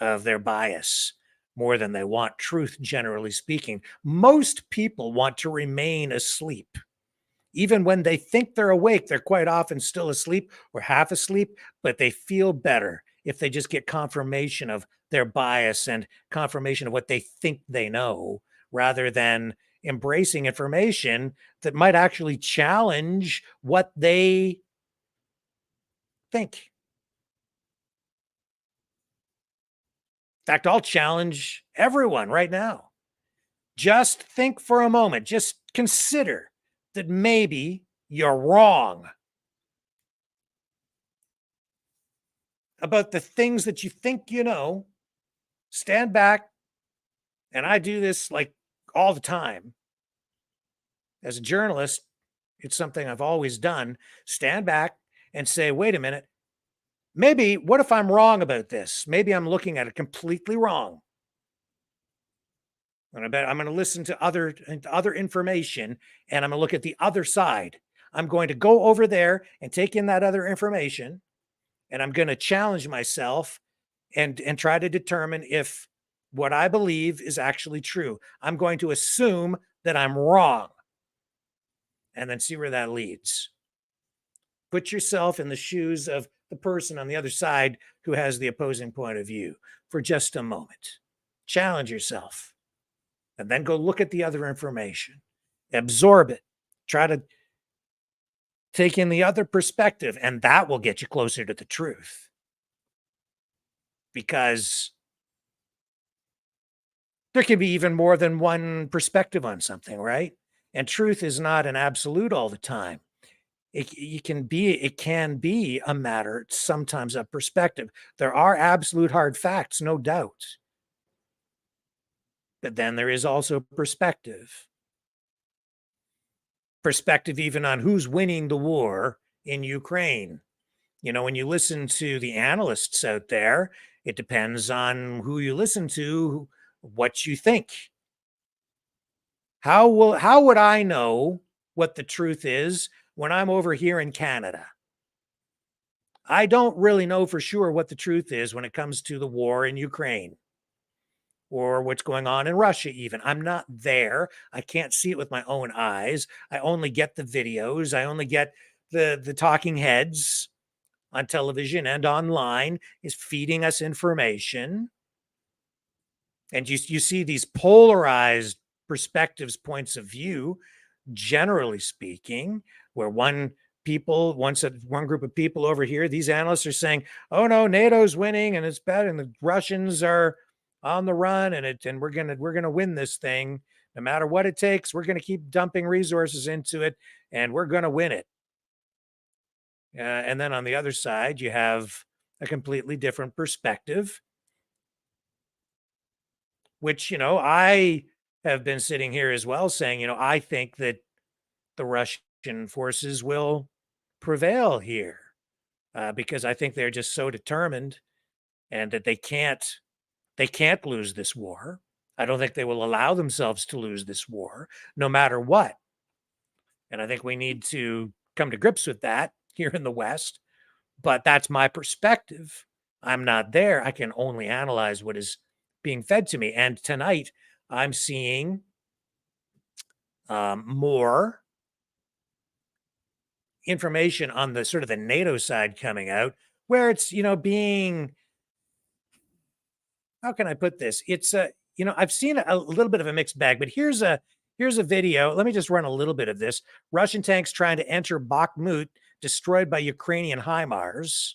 of their bias more than they want truth, generally speaking. Most people want to remain asleep. Even when they think they're awake, they're quite often still asleep or half asleep, but they feel better if they just get confirmation of their bias and confirmation of what they think they know, rather than embracing information that might actually challenge what they think. In fact, I'll challenge everyone right now. Just think for a moment, just consider that maybe you're wrong about the things that you think you know. Stand back, and I do this like all the time. As a journalist, it's something I've always done. Stand back and say, wait a minute, maybe, what if I'm wrong about this? Maybe I'm looking at it completely wrong. And I bet I'm going to listen to other information, and I'm going to look at the other side. I'm going to go over there and take in that other information, and I'm going to challenge myself and try to determine if what I believe is actually true. I'm going to assume that I'm wrong and then see where that leads. Put yourself in the shoes of the person on the other side who has the opposing point of view for just a moment. Challenge yourself. And then go look at the other information, absorb it, try to take in the other perspective, and that will get you closer to the truth. Because there can be even more than one perspective on something, right? And truth is not an absolute all the time. It can be a matter sometimes of perspective. There are absolute hard facts, no doubt. But then there is also perspective. Perspective even on who's winning the war in Ukraine. When you listen to the analysts out there, it depends on who you listen to, what you think. How would I know what the truth is when I'm over here in Canada? I don't really know for sure what the truth is when it comes to the war in Ukraine or what's going on in Russia even. I'm not there. I can't see it with my own eyes. I only get the videos. I only get the talking heads on television and online is feeding us information. And you see these polarized perspectives, points of view, generally speaking, where one group of people over here, these analysts are saying, oh no, NATO's winning and it's bad and the Russians are on the run and we're gonna win this thing no matter what it takes. We're gonna keep dumping resources into it and we're gonna win it. And then on the other side, you have a completely different perspective, which, I have been sitting here as well saying, I think that the Russian forces will prevail here because I think they're just so determined and that they can't lose this war. I don't think they will allow themselves to lose this war no matter what. And I think we need to come to grips with that here in the West. But that's my perspective. I'm not there. I can only analyze what is being fed to me. And tonight, I'm seeing more information on the sort of the NATO side coming out, where it's being, how can I put this? It's I've seen a little bit of a mixed bag, but here's a video. Let me just run a little bit of this. Russian tanks trying to enter Bakhmut, destroyed by Ukrainian HIMARS.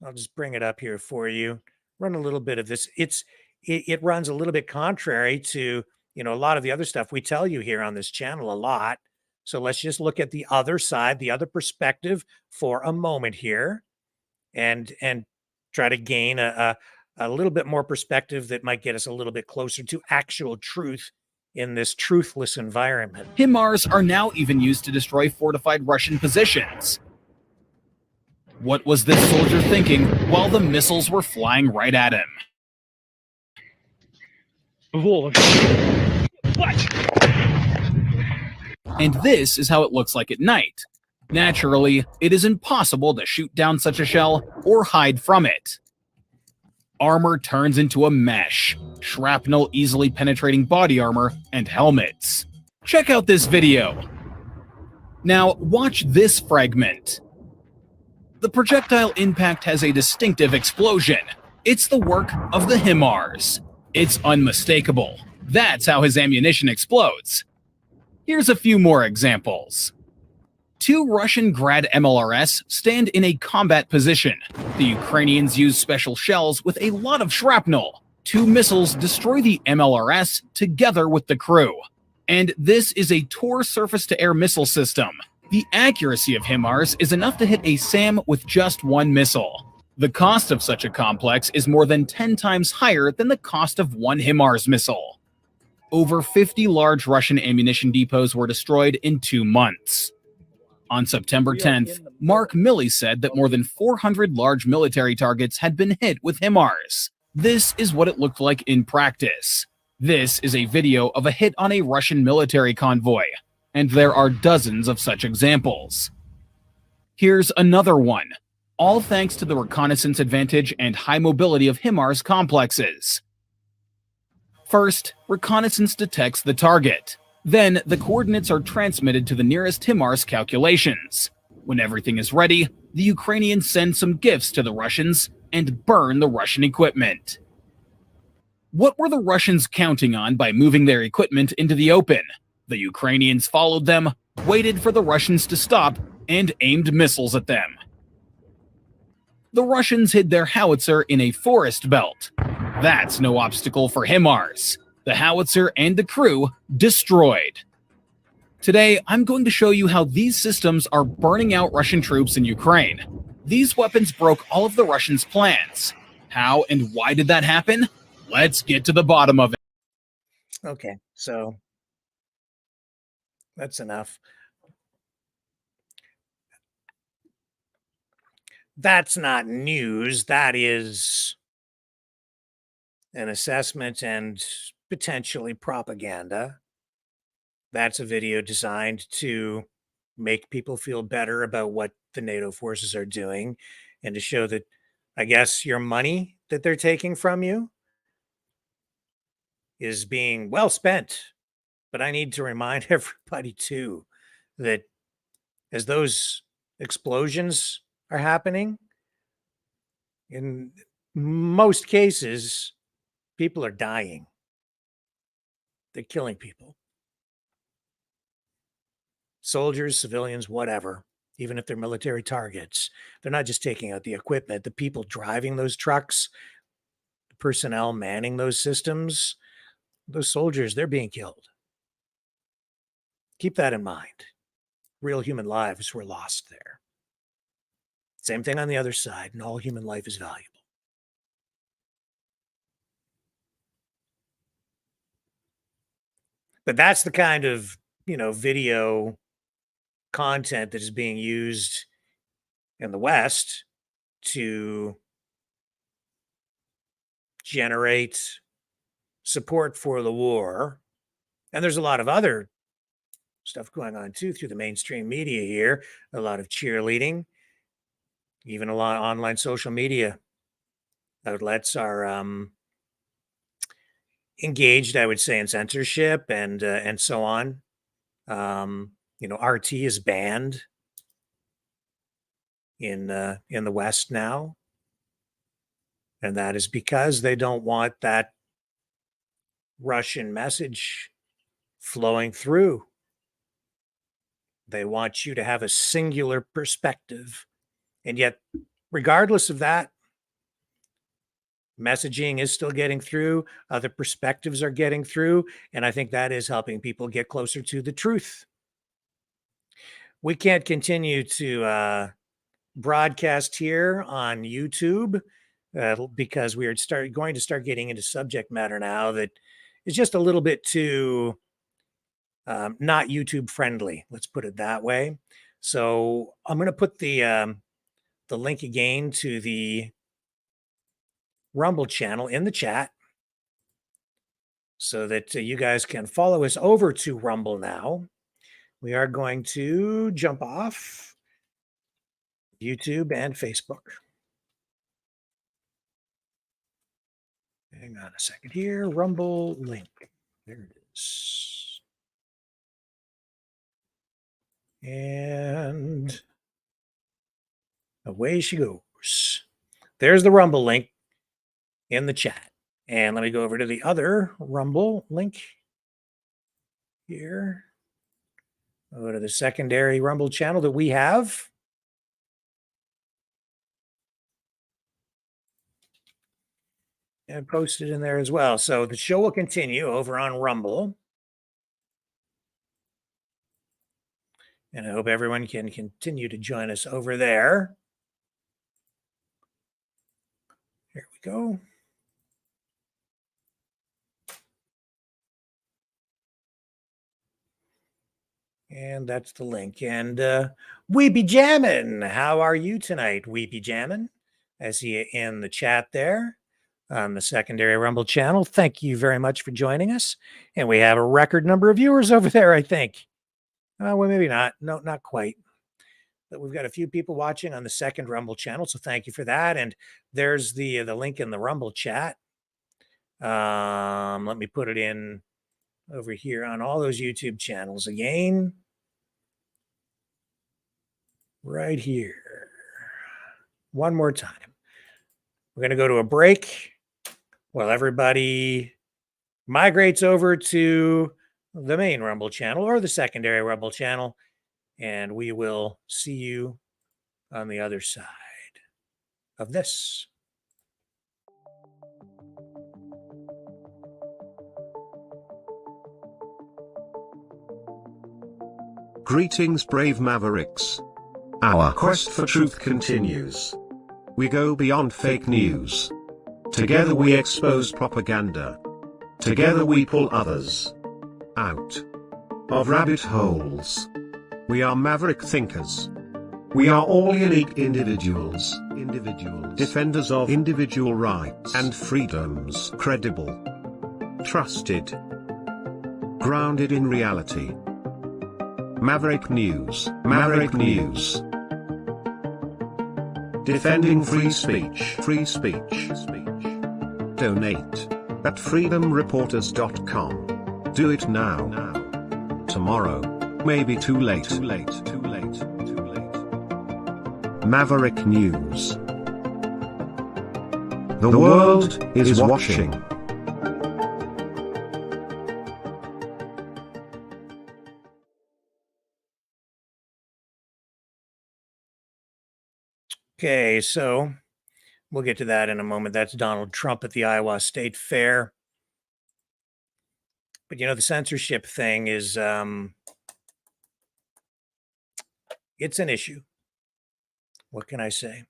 I'll just bring it up here for you. run a little bit of this. It runs a little bit contrary to, a lot of the other stuff we tell you here on this channel a lot. So let's just look at the other side, the other perspective for a moment here, and try to gain a little bit more perspective that might get us a little bit closer to actual truth in this truthless environment. HIMARS are now even used to destroy fortified Russian positions. What was this soldier thinking while the missiles were flying right at him? And this is how it looks like at night. Naturally, it is impossible to shoot down such a shell or hide from it. Armor turns into a mesh, shrapnel easily penetrating body armor, and helmets. Check out this video. Now watch this fragment. The projectile impact has a distinctive explosion. It's the work of the HIMARS. It's unmistakable. That's how his ammunition explodes. Here's a few more examples. 2 Russian Grad MLRS stand in a combat position. The Ukrainians use special shells with a lot of shrapnel. 2 missiles destroy the MLRS together with the crew. And this is a Tor surface-to-air missile system. The accuracy of HIMARS is enough to hit a SAM with just 1 missile. The cost of such a complex is more than 10 times higher than the cost of 1 HIMARS missile. Over 50 large Russian ammunition depots were destroyed in 2 months. On September 10th, Mark Milley said that more than 400 large military targets had been hit with HIMARS. This is what it looked like in practice. This is a video of a hit on a Russian military convoy, and there are dozens of such examples. Here's another one, all thanks to the reconnaissance advantage and high mobility of HIMARS complexes. First, reconnaissance detects the target. Then, the coordinates are transmitted to the nearest HIMARS calculations. When everything is ready, the Ukrainians send some gifts to the Russians and burn the Russian equipment. What were the Russians counting on by moving their equipment into the open? The Ukrainians followed them, waited for the Russians to stop, and aimed missiles at them. The Russians hid their howitzer in a forest belt. That's no obstacle for HIMARS. The howitzer and the crew destroyed. Today, I'm going to show you how these systems are burning out Russian troops in Ukraine. These weapons broke all of the Russians' plans. How and why did that happen? Let's get to the bottom of it. Okay, so that's enough. That's not news. That is an assessment and potentially propaganda. That's a video designed to make people feel better about what the NATO forces are doing and to show that, I guess, your money that they're taking from you is being well spent. But I need to remind everybody, too, that as those explosions are happening, in most cases, people are dying. They're killing people. Soldiers, civilians, whatever, even if they're military targets. They're not just taking out the equipment. The people driving those trucks, the personnel manning those systems, those soldiers, they're being killed. Keep that in mind. Real human lives were lost there. Same thing on the other side, and all human life is valuable. But that's the kind of, video content that is being used in the West to generate support for the war. And there's a lot of other stuff going on too through the mainstream media here, a lot of cheerleading, even a lot of online social media outlets are engaged, I would say, in censorship and so on. RT is banned in the West now, and that is because they don't want that Russian message flowing through. They want you to have a singular perspective, and yet, regardless of that, Messaging is still getting through. Other perspectives are getting through. And I think that is helping people get closer to the truth. We can't continue to broadcast here on YouTube because we are going to start getting into subject matter now that is just a little bit too not YouTube friendly. Let's put it that way. So I'm going to put the link again to the Rumble channel in the chat so that you guys can follow us over to Rumble now. We are going to jump off YouTube and Facebook. Hang on a second here. Rumble link. There it is. And away she goes. There's the Rumble link in the chat. And let me go over to the other Rumble link here. Go to the secondary Rumble channel that we have. And post it in there as well. So the show will continue over on Rumble. And I hope everyone can continue to join us over there. Here we go. And that's the link. And we be jamming. How are you tonight? We be jamming. I see it in the chat there on the secondary Rumble channel. Thank you very much for joining us. And we have a record number of viewers over there, I think. Well, maybe not. No, not quite. But we've got a few people watching on the second Rumble channel, so thank you for that. And there's the link in the Rumble chat. Let me put it in over here on all those YouTube channels again. Right here. One more time. We're going to go to a break while everybody migrates over to the main Rumble channel or the secondary Rumble channel, and we will see you on the other side of this. Greetings, brave Mavericks. Our quest for truth continues. We go beyond fake news. Together we expose propaganda. Together we pull others out of rabbit holes. We are maverick thinkers. We are all unique individuals. Defenders of individual rights and freedoms. Credible. Trusted. Grounded in reality. Maverick News. Maverick News. Defending free speech. Free speech. Donate at freedomreporters.com. Do it now. Tomorrow may be too late. Maverick News. The world is watching. Okay, so we'll get to that in a moment. That's Donald Trump at the Iowa State Fair. But you know, the censorship thing is it's an issue. What can I say?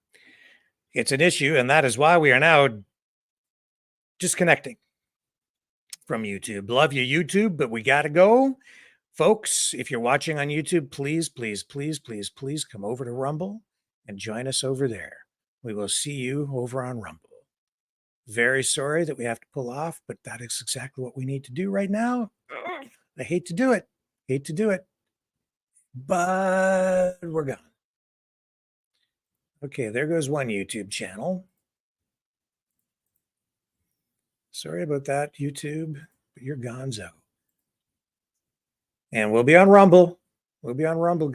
It's an issue, and that is why we are now disconnecting from YouTube. Love you, YouTube, but we got to go. Folks, if you're watching on YouTube, please come over to Rumble and join us over there. We will see you over on Rumble. Very sorry that we have to pull off, but that is exactly what we need to do right now. I hate to do it. But we're gone. Okay, there goes one YouTube channel. Sorry about that, YouTube, but you're gonzo. And we'll be on Rumble. Guys.